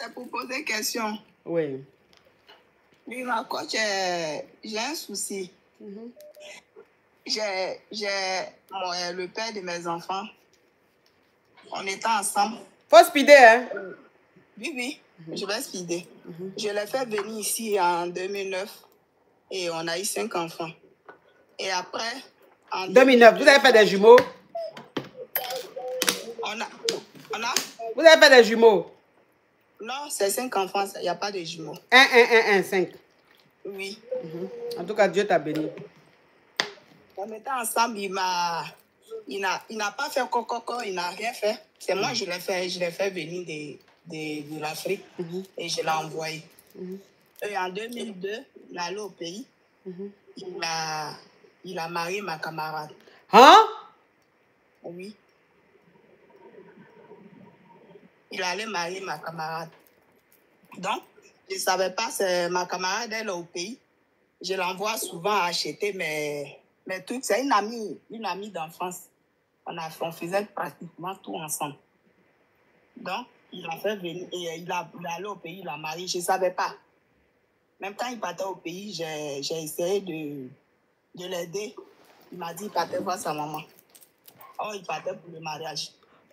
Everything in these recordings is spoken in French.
C'est pour poser question. Oui. Oui, ma coach, j'ai un souci. J'ai le père de mes enfants. On était ensemble. Faut speeder, hein? Oui, je vais speeder. Je l'ai fait venir ici en 2009 et on a eu 5 enfants. Et après, en 2009, vous avez fait des jumeaux? On a... Vous avez fait des jumeaux? Non, c'est 5 enfants, il n'y a pas de jumeaux. 5. Oui. En tout cas, Dieu t'a béni. On était ensemble, il n'a pas fait coco, il n'a rien fait. C'est moi, je l'ai fait venir de l'Afrique et je l'ai envoyé. Et en 2002, il est allé au pays. Il a marié ma camarade. Hein? Oui. Il allait marier ma camarade. Donc, je ne savais pas, c'est ma camarade, elle est au pays. Je l'envoie souvent acheter mes trucs. C'est une amie d'enfance. On faisait pratiquement tout ensemble. Donc, il a fait venir, et il est allé au pays, il a marié. Je ne savais pas. Même quand il partait au pays, j'ai essayé de l'aider. Il m'a dit qu'il partait voir sa maman. Oh, il partait pour le mariage.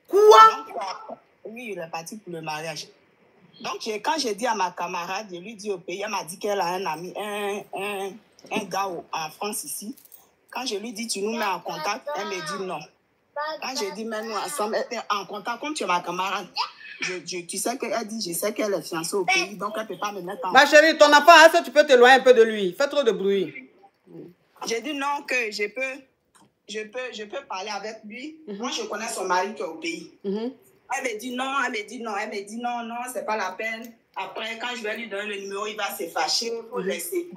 Quoi? Donc, oui, il est parti pour le mariage. Donc, quand j'ai dit à ma camarade, je lui dis au pays, elle m'a dit qu'elle a un ami, un gars en France ici. Quand je lui dis, tu nous mets en contact, elle me dit non. Quand j'ai dit, mets-nous ensemble, elle est en contact, comme tu es ma camarade. Tu sais qu'elle dit, je sais qu'elle est fiancée au pays, donc elle ne peut pas me mettre en Ma chérie, ton enfant, est-ce que tu peux t'éloigner un peu de lui? Fais trop de bruit. J'ai dit non, que je peux parler avec lui. Moi, je connais son mari qui est au pays. Elle me dit non, non, c'est pas la peine. Après, quand je vais lui donner le numéro, il va se fâcher, il faut laisser.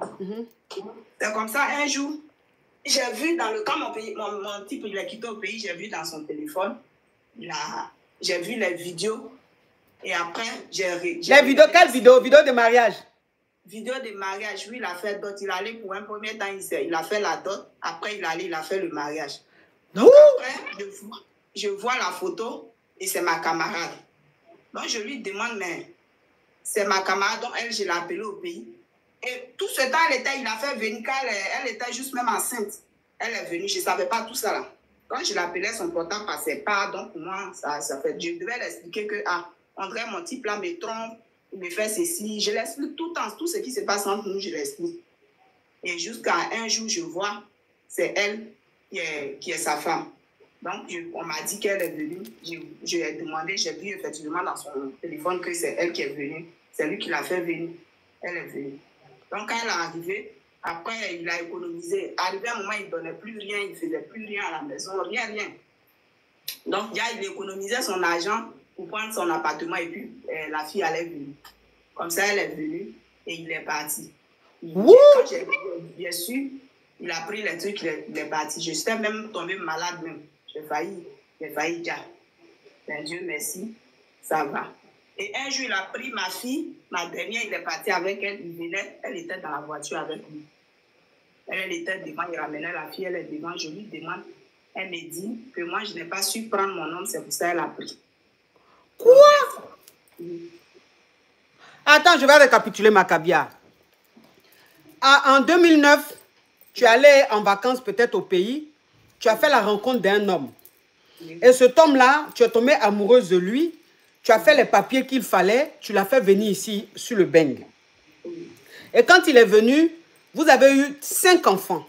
C'est comme ça, un jour, j'ai vu quand mon type il a quitté au pays, j'ai vu dans son téléphone, j'ai vu les vidéos. Et après, les vidéos, quelle vidéo? Vidéo de mariage? Vidéo de mariage, oui, il a fait dot. Il allait pour un premier temps, il a fait la dot. Après, il a fait le mariage. Donc, après, je vois la photo et c'est ma camarade. Donc, je lui demande, mais c'est ma camarade, donc elle, je l'ai appelée au pays. Et tout ce temps, il a fait venir, quand elle était juste même enceinte. Elle est venue, je ne savais pas tout ça là. Quand je l'appelais, son portable passait pas. Donc, pour moi, ça fait. Je devais l'expliquer que, on dirait mon type là me trompe, il me fait ceci. Je l'explique tout le temps, tout ce qui se passe entre nous, je l'explique. Et jusqu'à un jour, je vois, c'est elle qui est sa femme. Donc, on m'a dit qu'elle est venue. Je lui ai demandé, j'ai vu effectivement dans son téléphone que c'est elle qui est venue. C'est lui qui l'a fait venir. Elle est venue. Donc, quand elle est arrivée, après, il a économisé. Arrivé à un moment, il ne donnait plus rien, il ne faisait plus rien à la maison, rien. Donc, il économisait son argent pour prendre son appartement et puis la fille allait venir. Comme ça, elle est venue et il est parti. Quand j'ai bien sûr, il a pris les trucs, il est parti. Je suis même tombée malade même. J'ai failli déjà. Ben, Dieu merci, ça va. Et un jour, il a pris ma fille, ma dernière, il est parti avec elle. Elle était dans la voiture avec lui. Elle était devant, il ramenait la fille, elle est devant. Je lui demande, elle me dit que moi, je n'ai pas su prendre mon nom, c'est pour ça qu'elle a pris. Quoi? Attends, je vais récapituler ma caviar. En 2009, tu allais en vacances peut-être au pays. Tu as fait la rencontre d'un homme. Et cet homme-là, tu es tombée amoureuse de lui. Tu as fait les papiers qu'il fallait. Tu l'as fait venir ici, sur le Beng. Et quand il est venu, vous avez eu 5 enfants.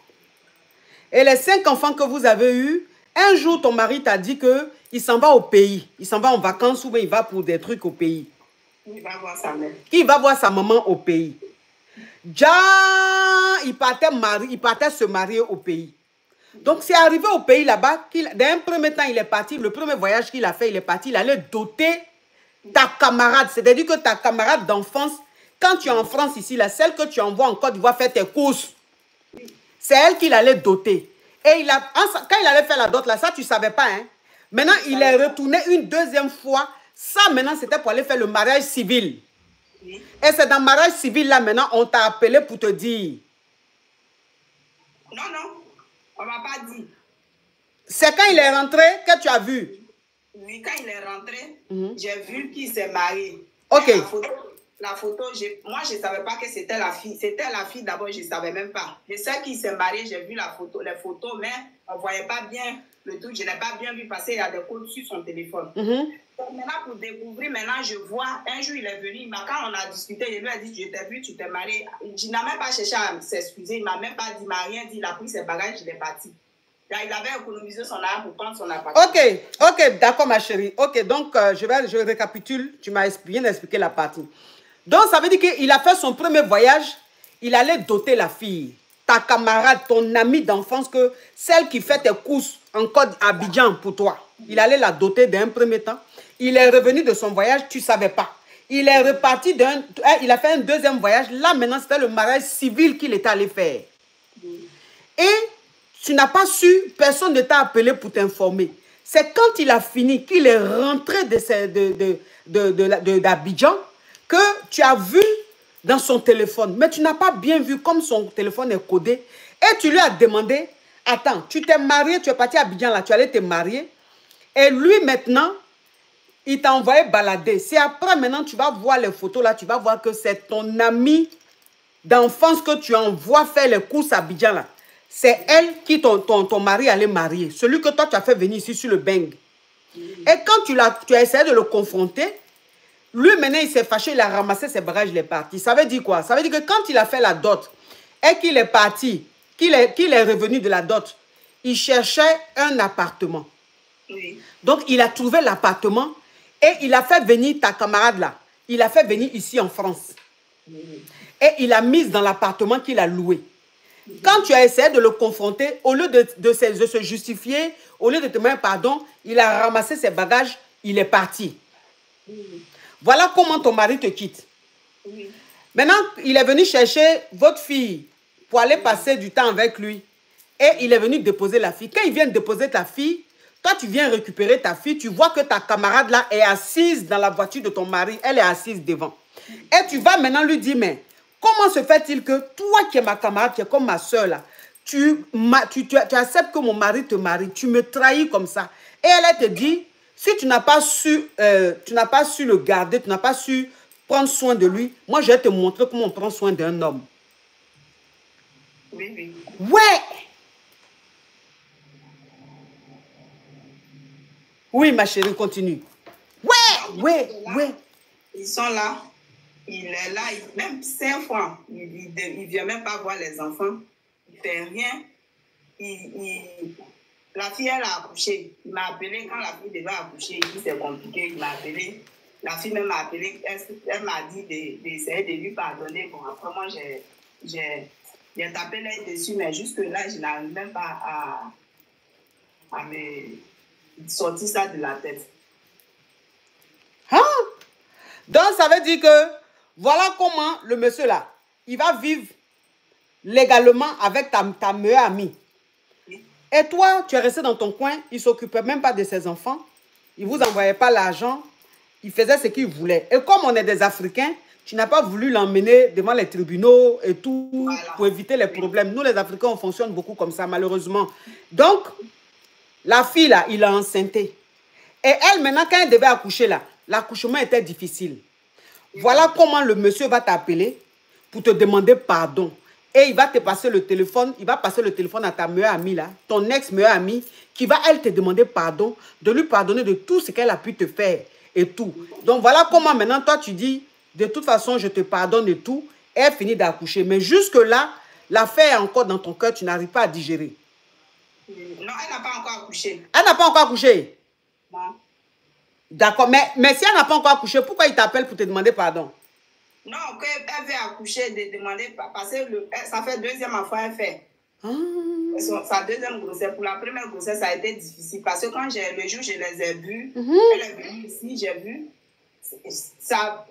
Et les 5 enfants que vous avez eus, un jour, ton mari t'a dit qu'il s'en va au pays. Il s'en va en vacances ou bien il va pour des trucs au pays. Il va voir sa mère. Il va voir sa maman au pays. Déjà, il partait se marier au pays. Donc, c'est arrivé au pays là-bas, d'un premier temps, il est parti, le premier voyage qu'il a fait, il est parti, il allait doter ta camarade. C'est-à-dire que ta camarade d'enfance, quand tu es en France ici, la celle que tu envoies en Côte d'Ivoire faire tes courses, c'est elle qu'il allait doter. Et quand il allait faire la dot là, ça, tu ne savais pas, hein. Maintenant, il est retourné une deuxième fois. Ça, maintenant, c'était pour aller faire le mariage civil. Et c'est dans le mariage civil, là, maintenant, on t'a appelé pour te dire. Non, on ne m'a pas dit. C'est quand il est rentré que tu as vu. Oui, quand il est rentré, j'ai vu qu'il s'est marié. Ok. La photo, moi, je ne savais pas que c'était la fille. C'était la fille d'abord, je ne savais même pas. Je sais qu'il s'est marié, j'ai vu les photos, mais on ne voyait pas bien le truc. Je n'ai pas bien vu passer, il y a des codes sur son téléphone. Donc maintenant, pour découvrir, maintenant, je vois, un jour, il est venu, quand on a discuté, il lui a dit, je t'ai vu, tu t'es marié. Il n'a même pas cherché à s'excuser, il ne m'a même pas dit, il m'a rien dit, il a pris ses bagages, il est parti. Là, il avait économisé son argent pour prendre son appartement. Ok, d'accord, ma chérie. Ok, donc, je récapitule, tu m'as bien expliqué la partie. Donc, ça veut dire qu'il a fait son premier voyage, il allait doter la fille, ta camarade, ton amie d'enfance, celle qui fait tes courses en Côte Abidjan pour toi. Il allait la doter d'un premier temps. Il est revenu de son voyage, tu ne savais pas. Il est reparti il a fait un deuxième voyage. Là, maintenant, c'était le mariage civil qu'il était allé faire. Et tu n'as pas su, personne ne t'a appelé pour t'informer. C'est quand il a fini, qu'il est rentré d'Abidjan, que tu as vu dans son téléphone. Mais tu n'as pas bien vu comme son téléphone est codé. Et tu lui as demandé, attends, tu t'es marié, tu es parti à Abidjan là, tu allais te marier. Et lui maintenant, il t'a envoyé balader. C'est après maintenant, tu vas voir les photos là, tu vas voir que c'est ton ami d'enfance que tu envoies faire les courses à Abidjan là. C'est elle qui, ton mari allait marier. Celui que toi, tu as fait venir ici sur le bang. Et quand tu as essayé de le confronter, lui, maintenant, il s'est fâché, il a ramassé ses bagages, il est parti. Ça veut dire quoi? Ça veut dire que quand il a fait la dot et qu'il est parti, qu'il est revenu de la dot, il cherchait un appartement. Oui. Donc, il a trouvé l'appartement et il a fait venir ta camarade là. Il a fait venir ici en France. Et il l'a mise dans l'appartement qu'il a loué. Quand tu as essayé de le confronter, au lieu de se justifier, au lieu de te demander pardon, il a ramassé ses bagages, il est parti. Voilà comment ton mari te quitte. Maintenant, il est venu chercher votre fille pour aller passer du temps avec lui. Et il est venu déposer la fille. Quand il vient déposer ta fille, toi, tu viens récupérer ta fille, tu vois que ta camarade là est assise dans la voiture de ton mari, elle est assise devant. Et tu vas maintenant lui dire, mais comment se fait-il que toi qui es ma camarade, qui es comme ma soeur là, tu acceptes que mon mari te marie, tu me trahis comme ça. Et elle te dit, si tu n'as pas su le garder, tu n'as pas su prendre soin de lui, moi je vais te montrer comment on prend soin d'un homme. Oui, oui. Ouais. Oui, ma chérie, continue. Ouais. Ils sont là. Il est là, même 5 fois. Il ne vient même pas voir les enfants. Il ne fait rien. La fille, elle a accouché. Il m'a appelé quand la fille devait accoucher. Il dit c'est compliqué. Il m'a appelé. La fille même m'a appelé. Elle m'a dit d'essayer de lui pardonner. Bon, après, moi, j'ai tapé l'œil dessus, mais jusque-là, je n'arrive même pas à me sortir ça de la tête. Hein? Donc, ça veut dire que voilà comment le monsieur là, il va vivre légalement avec ta meilleure amie. Et toi, tu es resté dans ton coin, il ne s'occupait même pas de ses enfants, il ne vous envoyait pas l'argent, il faisait ce qu'il voulait. Et comme on est des Africains, tu n'as pas voulu l'emmener devant les tribunaux et tout, voilà, pour éviter les problèmes. Nous, les Africains, on fonctionne beaucoup comme ça, malheureusement. Donc, la fille là, il a enceinté. Et elle, maintenant, quand elle devait accoucher là, l'accouchement était difficile. Voilà comment le monsieur va t'appeler pour te demander pardon. Et il va te passer le téléphone, il va passer le téléphone à ta meilleure amie là, ton ex-meilleure amie, qui va, elle, te demander pardon, de lui pardonner de tout ce qu'elle a pu te faire et tout. Donc voilà comment maintenant, toi, tu dis, de toute façon, je te pardonne et tout, et elle finit d'accoucher. Mais jusque-là, l'affaire est encore dans ton cœur, tu n'arrives pas à digérer. Non, elle n'a pas encore accouché. Elle n'a pas encore accouché? Non. D'accord, mais si elle n'a pas encore accouché, pourquoi il t'appelle pour te demander pardon? Non, qu'elle veut accoucher, de demander, parce que ça fait 2e enfant qu'elle fait. Sa 2e grossesse, pour la première grossesse, ça a été difficile. Parce que quand le jour où je les ai vus, elle est venue ici, j'ai vu, ça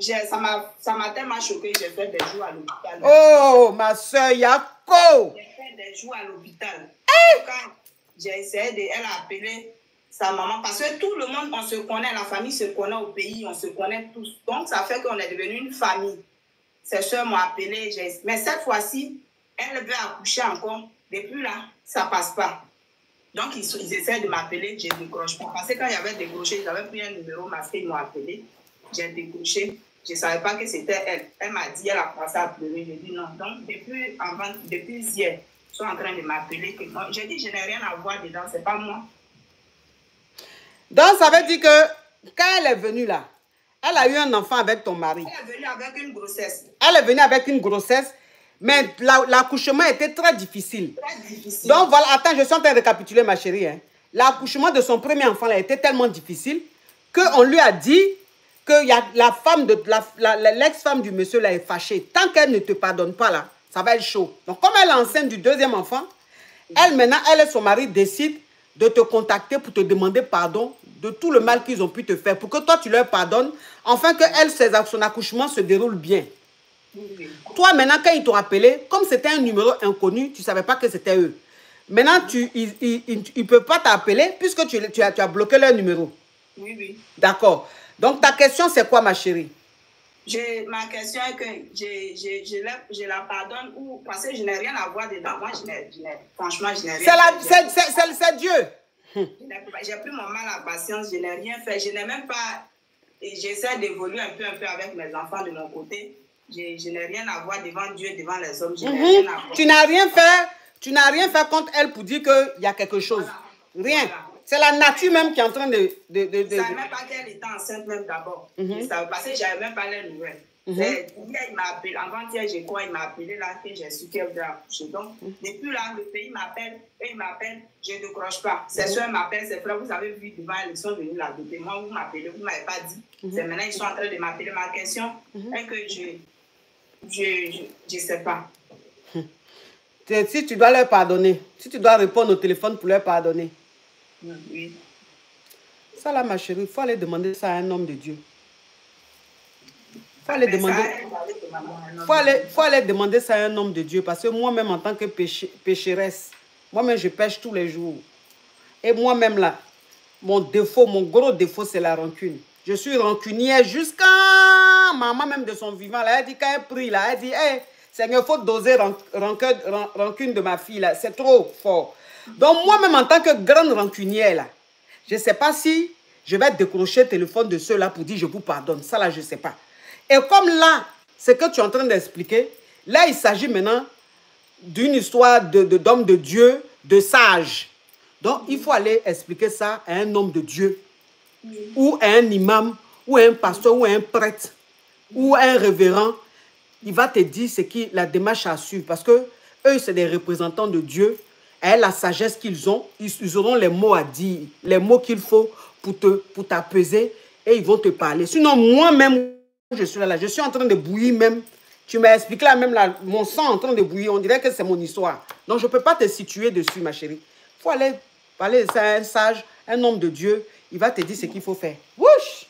m'a tellement choqué, j'ai fait des jours à l'hôpital. Oh, ma soeur Yako! J'ai fait des jours à l'hôpital. Quand j'ai essayé, elle a appelé sa maman, parce que tout le monde, on se connaît, la famille se connaît au pays, on se connaît tous. Donc, ça fait qu'on est devenu une famille. Ses soeurs m'ont appelé, mais cette fois-ci, elle veut accoucher encore. Depuis là, ça ne passe pas. Donc, ils essaient de m'appeler, je ne décroche pas. Parce que quand il y avait décroché, j'avais pris un numéro masqué, ils m'ont appelé, j'ai décroché. Je ne savais pas que c'était elle. Elle m'a dit, elle a commencé à pleurer. J'ai dit non. Donc, depuis hier, ils sont en train de m'appeler. J'ai dit, je n'ai rien à voir dedans, ce n'est pas moi. Donc, ça veut dire que quand elle est venue là, elle a eu un enfant avec ton mari. Elle est venue avec une grossesse. Elle est venue avec une grossesse, mais l'accouchement était très difficile. Très difficile. Donc, voilà, attends, je suis en train de récapituler, ma chérie. Hein. L'accouchement de son premier enfant là, était tellement difficile qu'on lui a dit que la femme de l'ex-femme du monsieur là est fâchée. Tant qu'elle ne te pardonne pas là, ça va être chaud. Donc, comme elle est enceinte du deuxième enfant, elle maintenant, elle et son mari décident de te contacter pour te demander pardon de tout le mal qu'ils ont pu te faire, pour que toi tu leur pardonnes, afin que elle, son accouchement se déroule bien. Toi maintenant, quand ils t'ont appelé, comme c'était un numéro inconnu, tu ne savais pas que c'était eux. Maintenant, ils ne peuvent pas t'appeler puisque tu as bloqué leur numéro. Oui, oui. D'accord. Donc, ta question, c'est quoi, ma chérie? Ma question est que je la pardonne ou parce que je n'ai rien à voir dedans. Moi, franchement, je n'ai rien fait. C'est Dieu. J'ai pris mon mal à patience, je n'ai rien fait. Je n'ai même pas... J'essaie d'évoluer un peu avec mes enfants de mon côté. Je n'ai rien à voir devant Dieu, devant les hommes. Je n'ai rien à voir. Tu n'as rien fait. Tu n'as rien fait contre elle pour dire qu'il y a quelque chose. Voilà. Rien. Voilà. C'est la nature même qui est en train de... Je ne savais même pas qu'elle était enceinte même d'abord. Parce que je n'avais même pas les nouvelles. Hier, il m'a appelé. Avant-hier, il m'a appelé là que j'ai su qu'elle voulait accoucher. Donc, depuis là, le pays m'appelle et il m'appelle. Je ne décroche pas. Ses soeurs m'appellent, ses frères, vous avez vu devant, ils sont venus là. Moi, vous m'appelez, vous ne m'avez pas dit. C'est maintenant, ils sont en train de m'appeler. Ma question est que je ne sais pas. Si tu dois leur pardonner, si tu dois répondre au téléphone pour leur pardonner. Oui. Ça là, ma chérie, il faut aller demander ça à un homme de Dieu. Faut aller demander ça à un homme de Dieu. Parce que moi-même, en tant que pécheresse, moi-même, je pêche tous les jours. Et moi-même, là, mon gros défaut, c'est la rancune. Je suis rancunière jusqu'à maman même de son vivant. Là, elle dit, quand elle prie, là, elle dit, hey, Seigneur, il faut doser rancune de ma fille, là. C'est trop fort. Donc, moi-même, en tant que grande rancunière, là, je ne sais pas si je vais décrocher le téléphone de ceux-là pour dire, je vous pardonne. Ça, là, je ne sais pas. Et comme là, ce que tu es en train d'expliquer, là, il s'agit maintenant d'une histoire d'homme de Dieu, de sage. Donc, il faut aller expliquer ça à un homme de Dieu, ou à un imam, ou à un pasteur, ou à un prêtre, ou à un révérend. Il va te dire ce qui la démarche à suivre. Parce que eux, c'est des représentants de Dieu. Et la sagesse qu'ils ont, ils auront les mots à dire, les mots qu'il faut pour t'apaiser, et ils vont te parler. Sinon, moi-même, je suis là, je suis en train de bouillir même. Tu m'as expliqué là même, là, mon sang en train de bouillir. On dirait que c'est mon histoire. Donc, je ne peux pas te situer dessus, ma chérie. Il faut aller parler de ça à un sage, un homme de Dieu. Il va te dire ce qu'il faut faire. Wouch!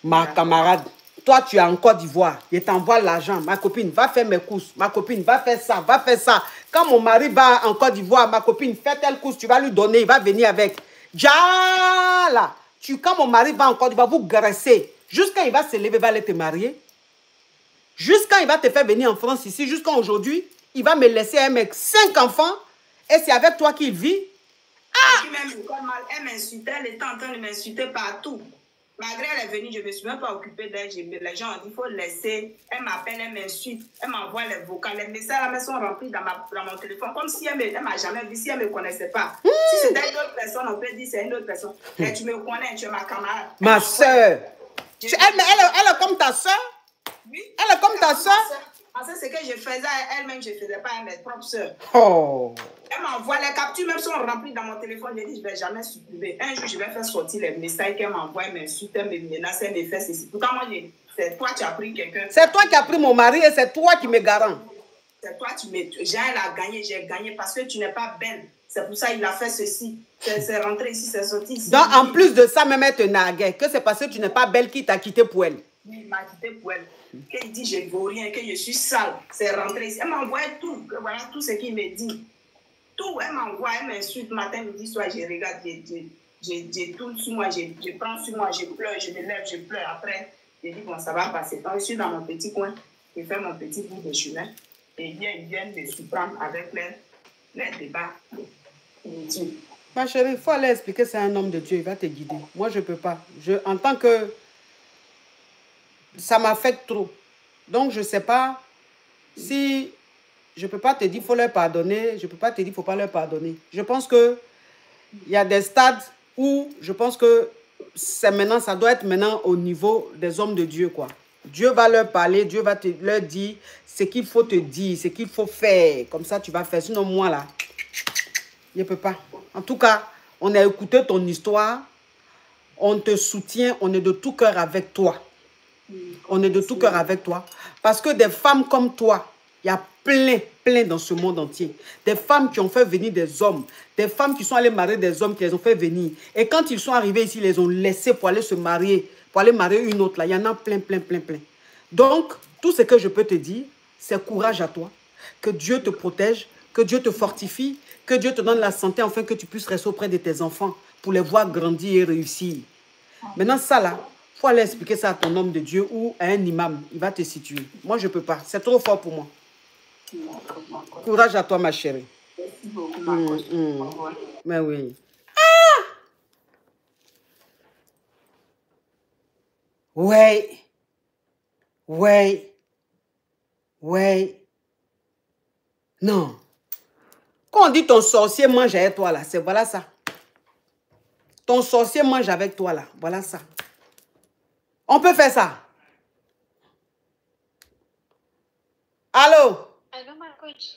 Ma camarade, toi, tu es en Côte d'Ivoire. Je t'envoie l'argent. Ma copine, va faire mes courses. Ma copine, va faire ça, va faire ça. Quand mon mari va en Côte d'Ivoire, ma copine, fais telle course, tu vas lui donner, il va venir avec. Là, quand mon mari va en Côte d'Ivoire, vous graissez. Jusqu'à il va se lever, il va aller te marier. Jusqu'à il va te faire venir en France ici. Jusqu'à aujourd'hui, il va me laisser un mec, 5 enfants. Et c'est avec toi qu'il vit. Ah! Elle m'insultait, elle était en train de m'insulter partout. Malgré elle est venue, je ne me suis même pas occupée d'elle. Les gens ont dit, il faut laisser. Elle m'appelle, elle m'insulte, elle m'envoie les vocaux. Les messages là, sont remplis dans mon téléphone. Comme si elle ne m'a jamais vu, si elle ne me connaissait pas. Si c'était une autre personne, on peut dire c'est une autre personne. Mais tu me connais, tu es ma camarade. Ma soeur. Elle est comme ta soeur? Oui. Elle est comme ta soeur? Parce que ce que je faisais à elle-même, je ne faisais pas à mes propres soeurs. Oh. Elle m'envoie, les captures même sont remplies dans mon téléphone. Je dis, je ne vais jamais supprimer. Un jour, je vais faire sortir les messages qu'elle m'envoie, elle m'insulte, elle me menace, elle me fait ceci. Pourtant, moi, c'est toi qui as pris quelqu'un. C'est toi qui as pris mon mari et c'est toi qui me garant. C'est toi qui me... J'ai gagné parce que tu n'es pas belle. C'est pour ça qu'il a fait ceci. C'est rentré ici, c'est sorti ici. Donc, en plus de ça, même elle te narguait. Que c'est parce que tu n'es pas belle qui t'a quitté pour elle. Oui, il m'a quitté pour elle. Qu'il dit, je ne vaux rien, que je suis sale. C'est rentré ici. Elle m'envoie tout. Voilà tout ce qu'il me dit. Tout, elle m'envoie, elle m'insulte matin, midi, soir, je regarde, je tourne sur moi, je prends sur moi, je pleure, je me lève, je pleure. Après, je dis, bon, ça va passer. Quand je suis dans mon petit coin, je fais mon petit bout de chemin. Et ils viennent me surprendre avec les débats. Ma chérie, il faut aller expliquer ça à un homme de Dieu, il va te guider. Moi, je ne peux pas. En tant que ça m'affecte trop. Donc, je ne sais pas si... Je ne peux pas te dire qu'il faut leur pardonner. Je ne peux pas te dire qu'il ne faut pas leur pardonner. Je pense qu'il y a des stades où je pense que c'est maintenant, ça doit être maintenant au niveau des hommes de Dieu, quoi. Dieu va leur parler, Dieu va leur dire ce qu'il faut te dire, ce qu'il faut faire. Comme ça, tu vas faire. Sinon, moi, là, je ne peux pas. En tout cas, on a écouté ton histoire. On te soutient. On est de tout cœur avec toi. On est de tout cœur avec toi. Parce que des femmes comme toi, il y a plein dans ce monde entier. Des femmes qui ont fait venir des hommes. Des femmes qui sont allées marier des hommes qui les ont fait venir. Et quand ils sont arrivés ici, ils les ont laissés pour aller se marier. Pour aller marier une autre là. Il y en a plein. Donc, tout ce que je peux te dire, c'est courage à toi. Que Dieu te protège. Que Dieu te fortifie. Que Dieu te donne la santé afin que tu puisses rester auprès de tes enfants. Pour les voir grandir et réussir. Maintenant, ça là, il faut aller expliquer ça à ton homme de Dieu ou à un imam. Il va te situer. Moi, je ne peux pas. C'est trop fort pour moi. Courage à toi, ma chérie. Merci beaucoup, ma coach. Mais oui. Ouais. Non. Quand on dit ton sorcier mange avec toi, là, c'est voilà ça. Ton sorcier mange avec toi, là. Voilà ça. On peut faire ça. Allô? Allô, ma coach.